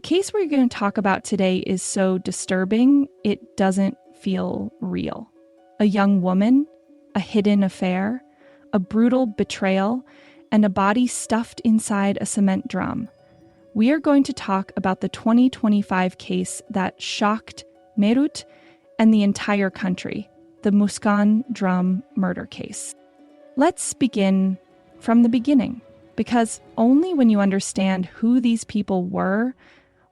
case we're going to talk about today is so disturbing, it doesn't feel real. A young woman, a hidden affair, a brutal betrayal, and a body stuffed inside a cement drum. We are going to talk about the 2025 case that shocked Meerut and the entire country, the Muskaan drum murder case. Let's begin from the beginning, because only when you understand who these people were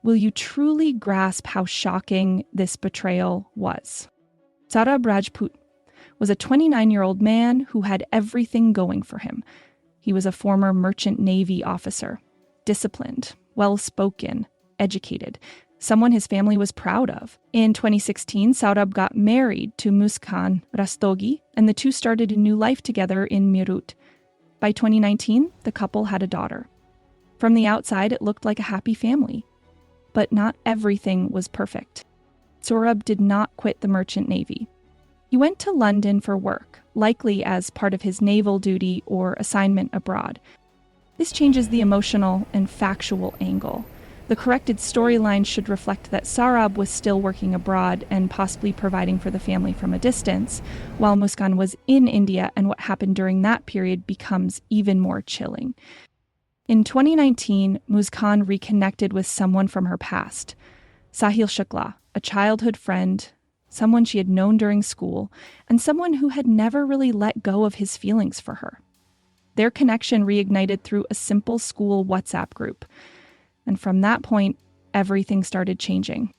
will you truly grasp how shocking this betrayal was. Saurabh Rajput was a 29-year-old man who had everything going for him. He was a former merchant navy officer, disciplined, well-spoken, educated, someone his family was proud of. In 2016, Saurabh got married to Muskan Rastogi, and the two started a new life together in Meerut. By 2019, the couple had a daughter. From the outside, it looked like a happy family. But not everything was perfect. Saurabh did not quit the merchant navy. He went to London for work, likely as part of his naval duty or assignment abroad. This changes the emotional and factual angle. The corrected storyline should reflect that Saurabh was still working abroad and possibly providing for the family from a distance, while Muskan was in India, and what happened during that period becomes even more chilling. In 2019, Muskan reconnected with someone from her past, Sahil, a childhood friend, someone she had known during school, and someone who had never really let go of his feelings for her. Their connection reignited through a simple school WhatsApp group. And from that point, everything started changing.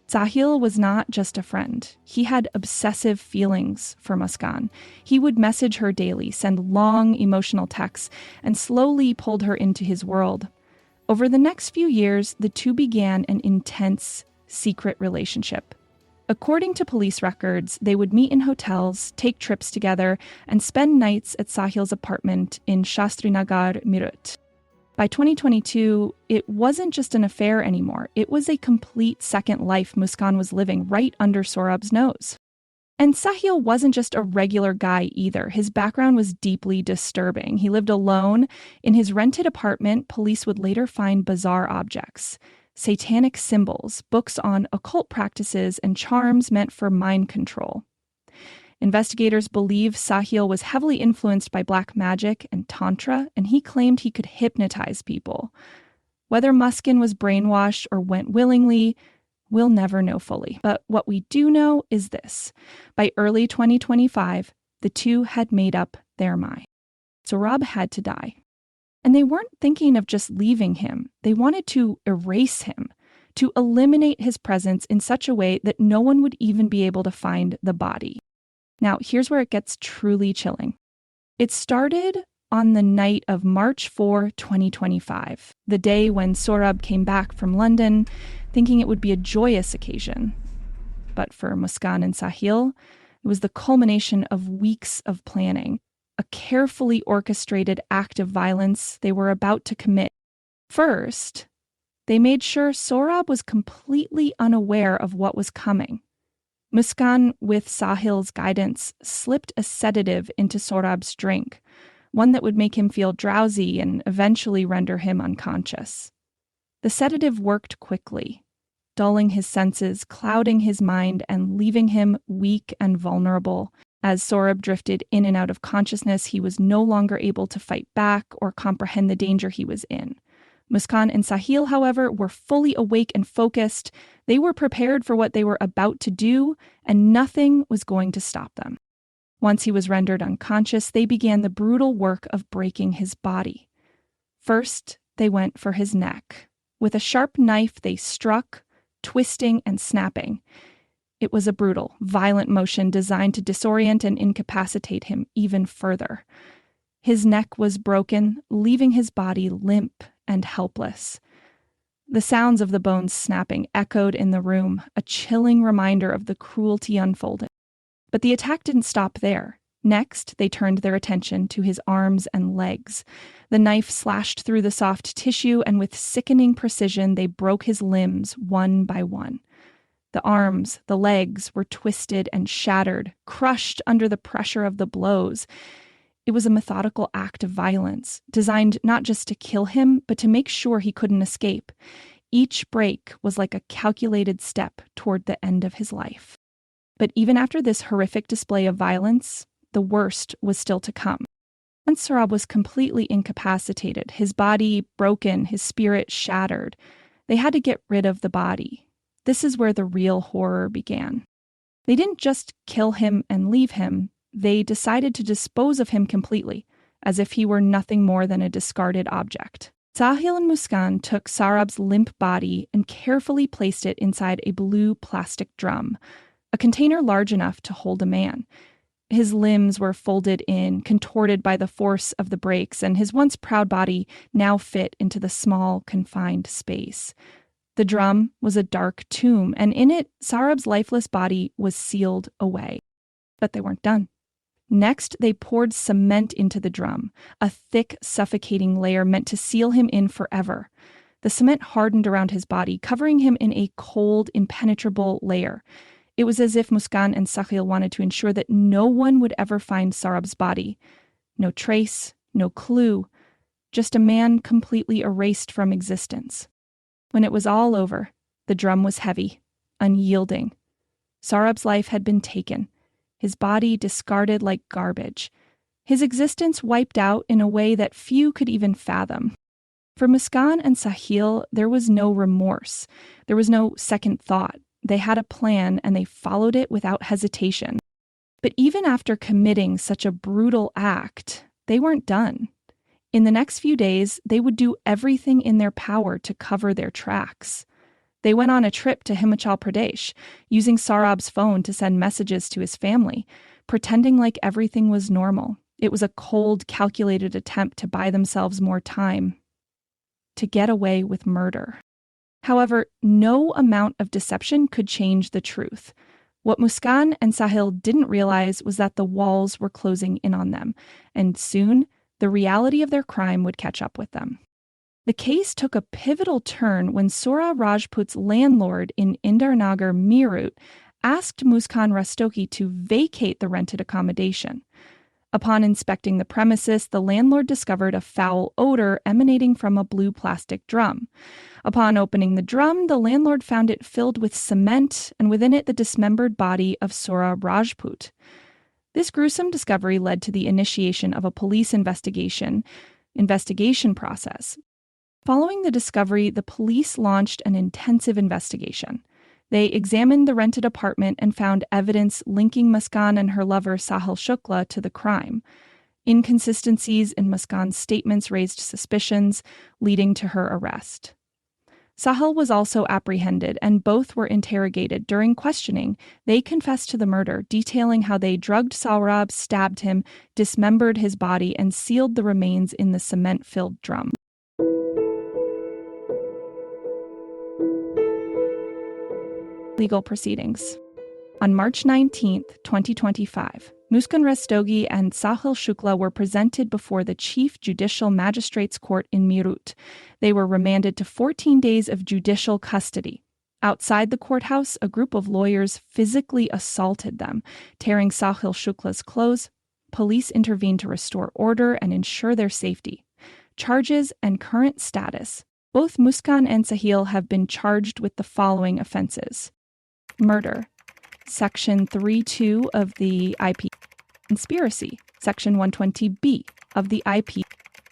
Sahil was not just a friend. He had obsessive feelings for Muskan. He would message her daily, send long emotional texts, and slowly pulled her into his world. Over the next few years, the two began an intense, secret relationship. According to police records, they would meet in hotels, take trips together, and spend nights at Sahil's apartment in Shastrinagar, Meerut. By 2022, it wasn't just an affair anymore. It was a complete second life Muskan was living right under Saurabh's nose. And Sahil wasn't just a regular guy either. His background was deeply disturbing. He lived alone. In his rented apartment, police would later find bizarre objects, satanic symbols, books on occult practices, and charms meant for mind control. Investigators believe Sahil was heavily influenced by black magic and tantra, and he claimed he could hypnotize people. Whether Muskan was brainwashed or went willingly, we'll never know fully. But what we do know is this. By early 2025, the two had made up their mind. Saurabh had to die. And they weren't thinking of just leaving him. They wanted to erase him, to eliminate his presence in such a way that no one would even be able to find the body. Now, here's where it gets truly chilling. It started on the night of March 4, 2025, the day when Saurabh came back from London, thinking it would be a joyous occasion. But for Muskan and Sahil, it was the culmination of weeks of planning, a carefully orchestrated act of violence they were about to commit. First, they made sure Saurabh was completely unaware of what was coming. Muskan, with Sahil's guidance, slipped a sedative into Saurabh's drink, one that would make him feel drowsy and eventually render him unconscious. The sedative worked quickly, dulling his senses, clouding his mind, and leaving him weak and vulnerable. As Saurabh drifted in and out of consciousness, he was no longer able to fight back or comprehend the danger he was in. Muskan and Sahil, however, were fully awake and focused. They were prepared for what they were about to do, and nothing was going to stop them. Once he was rendered unconscious, they began the brutal work of breaking his body. First, they went for his neck. With a sharp knife, they struck, twisting and snapping. It was a brutal, violent motion designed to disorient and incapacitate him even further. His neck was broken, leaving his body limp and helpless. The sounds of the bones snapping echoed in the room, a chilling reminder of the cruelty unfolding. But the attack didn't stop there. Next, they turned their attention to his arms and legs. The knife slashed through the soft tissue, and with sickening precision, they broke his limbs one by one. The arms, the legs were twisted and shattered, crushed under the pressure of the blows. It was a methodical act of violence, designed not just to kill him, but to make sure he couldn't escape. Each break was like a calculated step toward the end of his life. But even after this horrific display of violence, the worst was still to come. Once Saurabh was completely incapacitated, his body broken, his spirit shattered, they had to get rid of the body. This is where the real horror began. They didn't just kill him and leave him, they decided to dispose of him completely, as if he were nothing more than a discarded object. Sahil and Muskan took Saurabh's limp body and carefully placed it inside a blue plastic drum, a container large enough to hold a man. His limbs were folded in, contorted by the force of the brakes, and his once proud body now fit into the small, confined space. The drum was a dark tomb, and in it, Saurabh's lifeless body was sealed away. But they weren't done. Next, they poured cement into the drum, a thick, suffocating layer meant to seal him in forever. The cement hardened around his body, covering him in a cold, impenetrable layer. It was as if Muskan and Sahil wanted to ensure that no one would ever find Saurabh's body. No trace, no clue, just a man completely erased from existence. When it was all over, the drum was heavy, unyielding. Saurabh's life had been taken, his body discarded like garbage, his existence wiped out in a way that few could even fathom. For Muskan and Sahil, there was no remorse. There was no second thought. They had a plan, and they followed it without hesitation. But even after committing such a brutal act, they weren't done. In the next few days, they would do everything in their power to cover their tracks. They went on a trip to Himachal Pradesh, using Saurabh's phone to send messages to his family, pretending like everything was normal. It was a cold, calculated attempt to buy themselves more time, to get away with murder. However, no amount of deception could change the truth. What Muskan and Sahil didn't realize was that the walls were closing in on them, and soon the reality of their crime would catch up with them. The case took a pivotal turn when Saurabh Rajput's landlord in Indarnagar, Meerut, asked Muskan Rastogi to vacate the rented accommodation. Upon inspecting the premises, the landlord discovered a foul odor emanating from a blue plastic drum. Upon opening the drum, the landlord found it filled with cement, and within it the dismembered body of Saurabh Rajput. This gruesome discovery led to the initiation of a police investigation process. Following the discovery, the police launched an intensive investigation. They examined the rented apartment and found evidence linking Muskan and her lover Sahil Shukla to the crime. Inconsistencies in Muskan's statements raised suspicions, leading to her arrest. Sahil was also apprehended, and both were interrogated. During questioning, they confessed to the murder, detailing how they drugged Saurabh, stabbed him, dismembered his body, and sealed the remains in the cement-filled drum. Legal proceedings. On March 19, 2025, Muskan Rastogi and Sahil Shukla were presented before the Chief Judicial Magistrates Court in Meerut. They were remanded to 14 days of judicial custody. Outside the courthouse, a group of lawyers physically assaulted them, tearing Sahil Shukla's clothes. Police intervened to restore order and ensure their safety. Charges and current status. Both Muskan and Sahil have been charged with the following offenses: murder, Section 3.2 of the IP; conspiracy, Section 120B of the IP;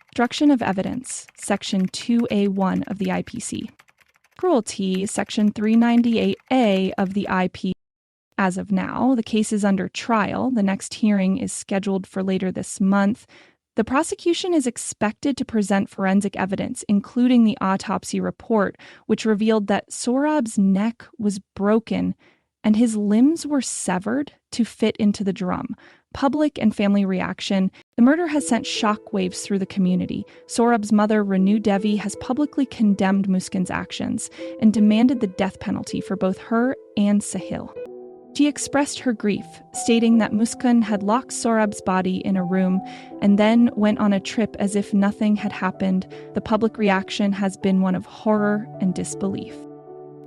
destruction of evidence, Section 2A1 of the IPC; cruelty, Section 398A of the IP. As of now, the case is under trial. The next hearing is scheduled for later this month. The prosecution is expected to present forensic evidence, including the autopsy report, which revealed that Saurabh's neck was broken and his limbs were severed to fit into the drum. Public and family reaction. The murder has sent shockwaves through the community. Saurabh's mother, Renu Devi, has publicly condemned Muskan's actions and demanded the death penalty for both her and Sahil. She expressed her grief, stating that Muskan had locked Saurabh's body in a room and then went on a trip as if nothing had happened. The public reaction has been one of horror and disbelief.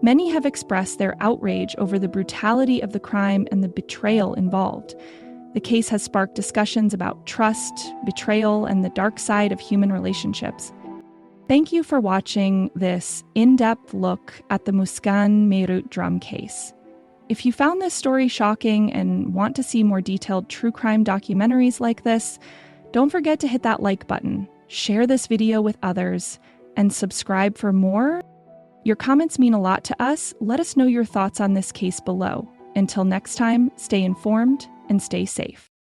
Many have expressed their outrage over the brutality of the crime and the betrayal involved. The case has sparked discussions about trust, betrayal, and the dark side of human relationships. Thank you for watching this in-depth look at the Muskan Meerut drum case. If you found this story shocking and want to see more detailed true crime documentaries like this, don't forget to hit that like button, share this video with others, and subscribe for more. Your comments mean a lot to us. Let us know your thoughts on this case below. Until next time, stay informed and stay safe.